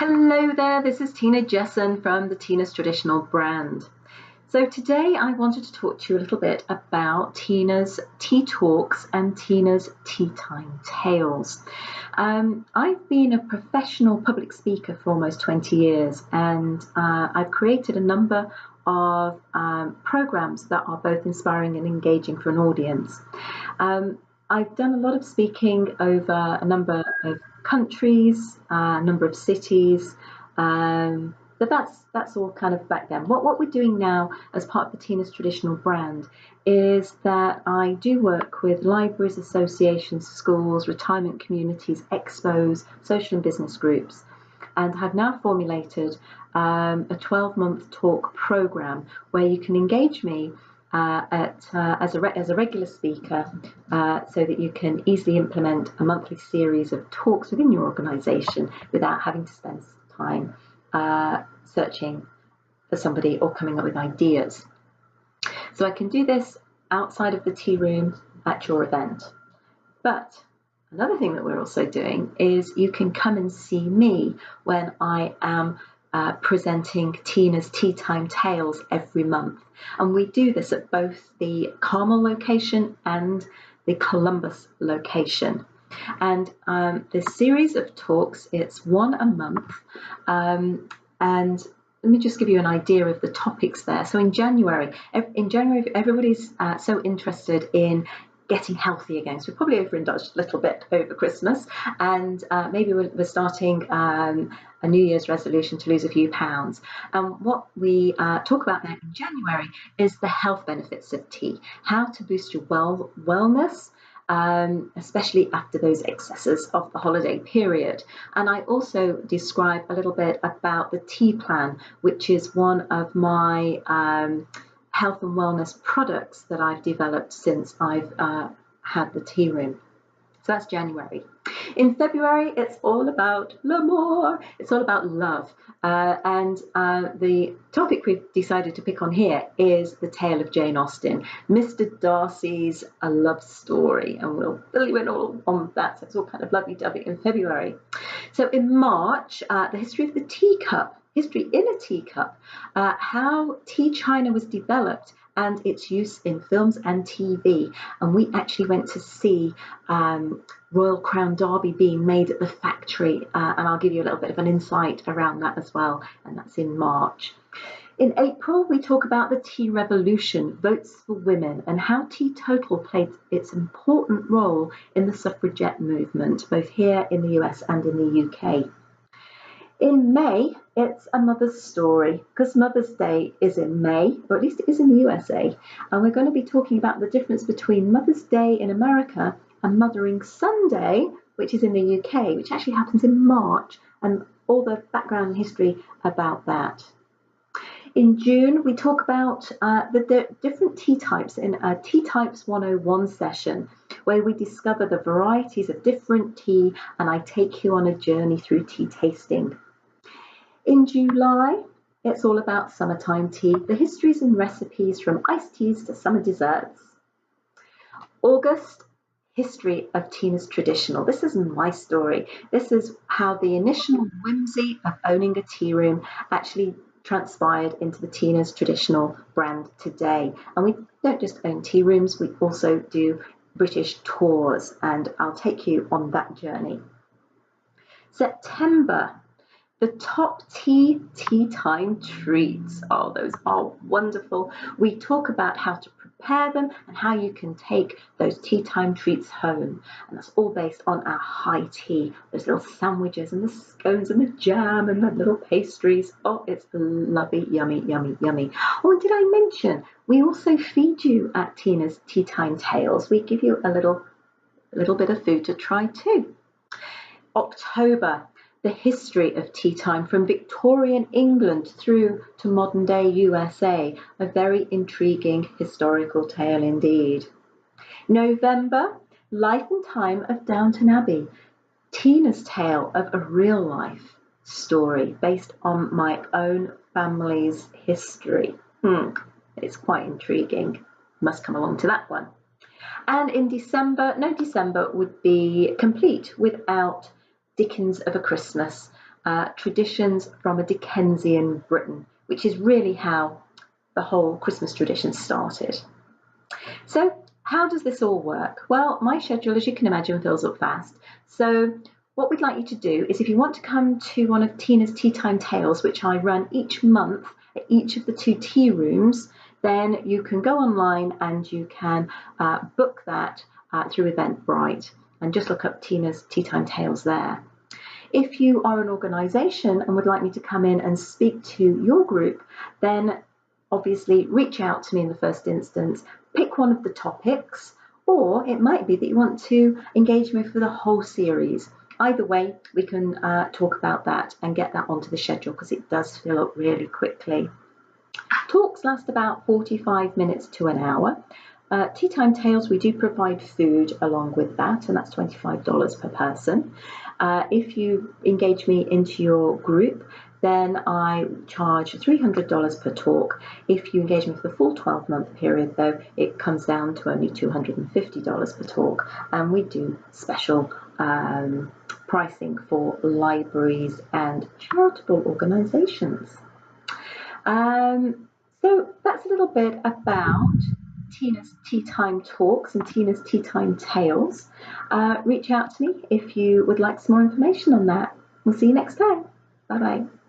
Hello there, this is Tina Jesson from the Tina's Traditional brand. So today I wanted to talk to you a little bit about Tina's Tea Talks and Tina's Tea Time Tales. I've been a professional public speaker for almost 20 years and I've created a number of programs that are both inspiring and engaging for an audience. I've done a lot of speaking over a number of countries, a number of cities, but that's all kind of back then. What we're doing now as part of the Tina's Traditional brand is that I do work with libraries, associations, schools, retirement communities, expos, social and business groups, and have now formulated a 12-month talk program where you can engage me as a regular speaker so that you can easily implement a monthly series of talks within your organisation without having to spend time searching for somebody or coming up with ideas. So I can do this outside of the tea room at your event. But another thing that we're also doing is you can come and see me when I am presenting Tina's Tea Time Tales every month. And we do this at both the Carmel location and the Columbus location. And this series of talks, it's one a month. And let me just give you an idea of the topics there. So in January, everybody's so interested in getting healthy again. So we probably overindulged a little bit over Christmas, and maybe we're starting a New Year's resolution to lose a few pounds. And what we talk about there in January is the health benefits of tea, how to boost your wellness, especially after those excesses of the holiday period. And I also describe a little bit about the tea plan, which is one of my health and wellness products that I've developed since I've had the tea room. So that's January. In February, it's all about l'amour. It's all about love. And the topic we've decided to pick on here is the tale of Jane Austen, Mr. Darcy's a love story. And we'll fill you in all on that. So it's all kind of lovey-dovey in February. So in March, the history of the teacup. History in a teacup, how tea china was developed and its use in films and TV. And we actually went to see Royal Crown Derby being made at the factory, and I'll give you a little bit of an insight around that as well, and that's in March. In April, we talk about the tea revolution, votes for women, and how teetotal played its important role in the suffragette movement, both here in the US and in the UK. In May, it's a mother's story, because Mother's Day is in May, or at least it is in the USA, and we're going to be talking about the difference between Mother's Day in America and Mothering Sunday, which is in the UK, which actually happens in March, and all the background and history about that. In June, we talk about the different tea types in a Tea Types 101 session, where we discover the varieties of different tea, and I take you on a journey through tea tasting. In July, it's all about summertime tea, the histories and recipes from iced teas to summer desserts. August, history of Tina's Traditional. This is my story. This is how the initial whimsy of owning a tea room actually transpired into the Tina's Traditional brand today. And we don't just own tea rooms, we also do British tours, and I'll take you on that journey. September, the top tea time treats. Oh, those are wonderful. We talk about how to prepare them and how you can take those tea time treats home. And that's all based on our high tea, those little sandwiches and the scones and the jam and the little pastries. Oh, it's lovely, yummy, yummy, yummy. Oh, and did I mention, we also feed you at Tina's Tea Time Tales. We give you a little bit of food to try too. October, the history of tea time from Victorian England through to modern day USA, a very intriguing historical tale indeed. November, life and time of Downton Abbey, Tina's tale of a real life story based on my own family's history. It's quite intriguing. Must come along to that one. And in December, no December would be complete without Dickens of a Christmas. traditions from a Dickensian Britain, which is really how the whole Christmas tradition started. So how does this all work? Well, my schedule, as you can imagine, fills up fast. So what we'd like you to do is, if you want to come to one of Tina's Tea Time Tales, which I run each month at each of the 2 tea rooms, then you can go online and you can book that through Eventbrite, and just look up Tina's Tea Time Tales there. If you are an organisation and would like me to come in and speak to your group, then obviously reach out to me in the first instance, pick one of the topics, or it might be that you want to engage me for the whole series. Either way, we can talk about that and get that onto the schedule, because it does fill up really quickly. Talks last about 45 minutes to an hour. Tea Time Tales, we do provide food along with that, and that's $25 per person. If you engage me into your group, then I charge $300 per talk. If you engage me for the full 12-month period, though, it comes down to only $250 per talk, and we do special pricing for libraries and charitable organisations. So that's a little bit about Tina's Tea Time Talks and Tina's Tea Time Tales. Reach out to me if you would like some more information on that. We'll see you next time. Bye bye.